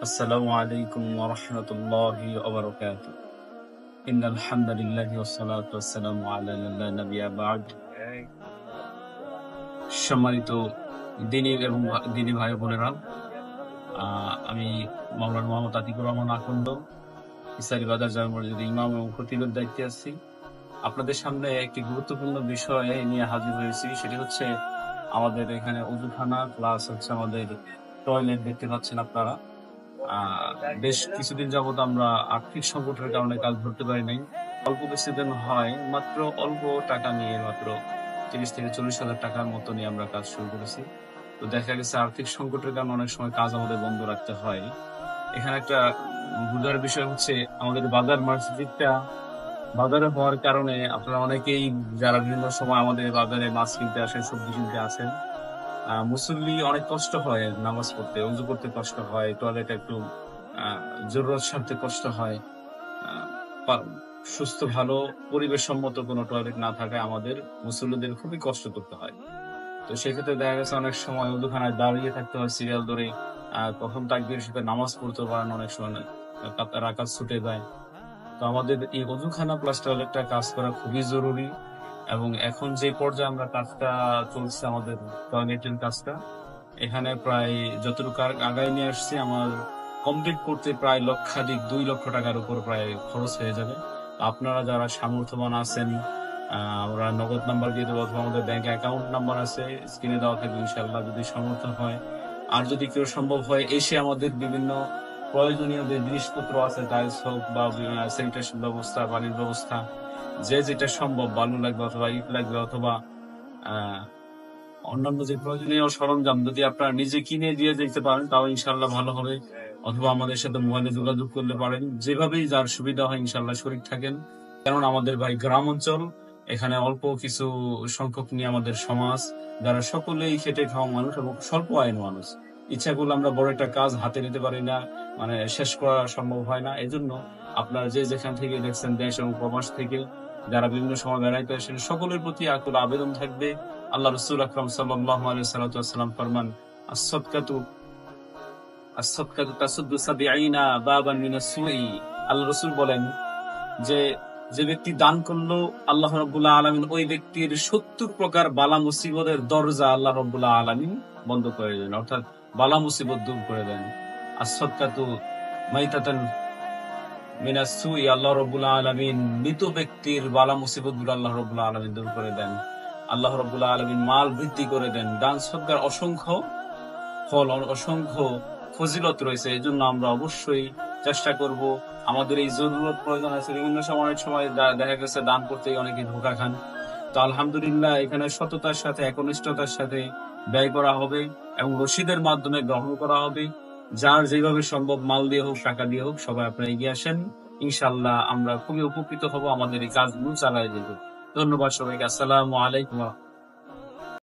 আসসালামু আলাইকুম ওয়া রাহমাতুল্লাহি ওয়া বারাকাতুহু। ইন্নাল হামদালিল্লাহি ওয়াস সালাতু ওয়াস সালামু আলা লা নাবিয়্যা বা'দ। সম্মানিত দ্বীনি ভাই বোনেরা, আমি মাওলানা মুহাম্মদ আতিকুর রহমান আকন্দ ইসলামী বাজার জামে মসজিদের ইমাম এবং খতিবের দায়িত্বে আছি। আপনাদের সামনে একটি গুরুত্বপূর্ণ বিষয় নিয়ে হাজির হয়েছি, সেটি হচ্ছে আমাদের এখানে ওযুখানা প্লাস হচ্ছে আমাদের টয়লেট দেখতে পাচ্ছেন আপনারা। বেশ কিছুদিন যাবত আমরা আর্থিক সংকটের কারণে কাজ ধরতে পারি নাই। অল্প কিছুদিন হয়, মাত্র অল্প টাকা নিয়ে মাত্র 30 থেকে 40 হাজার টাকার মতো নিয়ে আমরা কাজ শুরু করেছি। তো দেখা গেছে আর্থিক সংকটের কারণে অনেক সময় কাজ আমাদের বন্ধ রাখতে হয়। এখানে একটা বুঝার বিষয় হচ্ছে, আমাদের বাজার মসজিদটা বাজারে হওয়ার কারণে আপনারা অনেকেই যারা বিভিন্ন সময় আমাদের বাজারে মাছ কিনতে আসেন, সবজি কিনতে আসেন, মুসল্লি অনেক কষ্ট হয় নামাজ পড়তে, উযু করতে কষ্ট হয়, টয়লেটে একটু জরুরত সারতে কষ্ট হয়। আহ, সুস্থ ভালো পরিবেশ সম্মত কোনো টয়লেট না থাকায় আমাদের মুসল্লিদের খুবই কষ্ট করতে হয়। তো সেক্ষেত্রে দেখা গেছে অনেক সময় উযুখানায় দাঁড়িয়ে থাকতে হয় সিরিয়াল ধরে। কখন তাকবীরের সাথে নামাজ পড়তে পারেন, অনেক সময় রাকাত ছুটে যায়। তো আমাদের এই অযুখানা প্লাস টয়লেটটা কাজ করা খুবই জরুরি। এবং এখন যে পর্যায়ে আমরা কাজটা চলছে, আমাদের টয়লেটের কাজটা এখানে প্রায় যতটুকু আগায় নিয়ে আসছি, আমার কমপ্লিট করতে প্রায় লক্ষাধিক 2 লক্ষ টাকার উপর প্রায় খরচ হয়ে যাবে। আপনারা যারা সামর্থ্যবান আছেন, আমরা নগদ নাম্বার দিয়ে দেবো অথবা আমাদের ব্যাংক অ্যাকাউন্ট নাম্বার আছে, স্ক্রিনে দেওয়া থাকবে। ইনশাল্লাহ যদি সমর্থ হয়, আর যদি কেউ সম্ভব হয়, এসে আমাদের বিভিন্ন প্রয়োজনীয় যে জিনিসপত্র আছে, টাইলস হোক বা স্যানিটেশন ব্যবস্থা, পানির ব্যবস্থা, যে যেটা সম্ভব, বালু লাগবে অথবা ইট লাগবে অথবা আহ অন্যান্য যে প্রয়োজনীয় সরঞ্জাম যদি আপনারা নিজে কিনে দিয়ে যেতে পারেন, তাও ইনশাল্লাহ ভালো হবে। অথবা আমাদের সাথে মোবাইলে যোগাযোগ করলে পারেন, যেভাবেই যার সুবিধা হয় ইনশাল্লাহ শরীক থাকেন। কারণ আমাদের ভাই গ্রাম অঞ্চল, এখানে অল্প কিছু সংখ্যক নিয়ে আমাদের সমাজ, যারা সকলেই খেটে খাওয়া মানুষ এবং স্বল্প আয়ের মানুষ। ইচ্ছা করলে আমরা বড় একটা কাজ হাতে নিতে পারি না, মানে শেষ করা সম্ভব হয় না। এজন্য আপনারা যে যেখান থেকে দেখছেন, দেশ এবং প্রবাস থেকে যারা বিভিন্ন সময় বেড়াইতে আসেন, সকলের প্রতি আকুল আবেদন থাকবে। আল্লাহ রসুল আকরাম সাল্লাল্লাহু আলাইহি সাল্লাম ফরমান, আস-সাদকাতু আস-সাদকাতু তাসুদ্দু সাবঈনা বাবান মিনাস সুই। আল্লাহ রসুল বলেন যে যে ব্যক্তি দান করলো, আল্লাহ রাব্বুল আলামিন ওই ব্যক্তির 70 প্রকার বালা মুসিবতের দরজা আল্লাহ রাব্বুল আলামিন বন্ধ করে দেন, অর্থাৎ বালা মুসিবত দূর করে দেন। আস-সাদকাতু মাইতাতান মিনাস সুই, আল্লাহ রাব্বুল আলামিন মৃত ব্যক্তির বালা মুসিবতগুলো আল্লাহ রাব্বুল আলামিন দূর করে দেন। আল্লাহ রাব্বুল আলামিন মাল বৃদ্ধি করে দেন। দান সদকার অসংখ্য ফল, অসংখ্য ফজিলত রয়েছে। এই জন্য আমরা অবশ্যই চেষ্টা করব। আমাদের এই জরুরত প্রয়োজন আছে, বিভিন্ন সময় অনেক সময় দেখা গেছে দান করতে অনেকে ধোঁকা খান। তো আলহামদুলিল্লাহ এখানে সততার সাথে, একনিষ্ঠতার সাথে ব্যয় করা হবে এবং রশিদের মাধ্যমে গ্রহণ করা হবে। যার যেভাবে সম্ভব, মাল দিয়ে হোক, টাকা দিয়ে হোক, সবাই আপনারা এগিয়ে আসেন। ইনশাল্লাহ আমরা খুবই উপকৃত হব, আমাদের এই কাজগুলো চালায় দেব। ধন্যবাদ সবাইকে। আসসালামু আলাইকুম।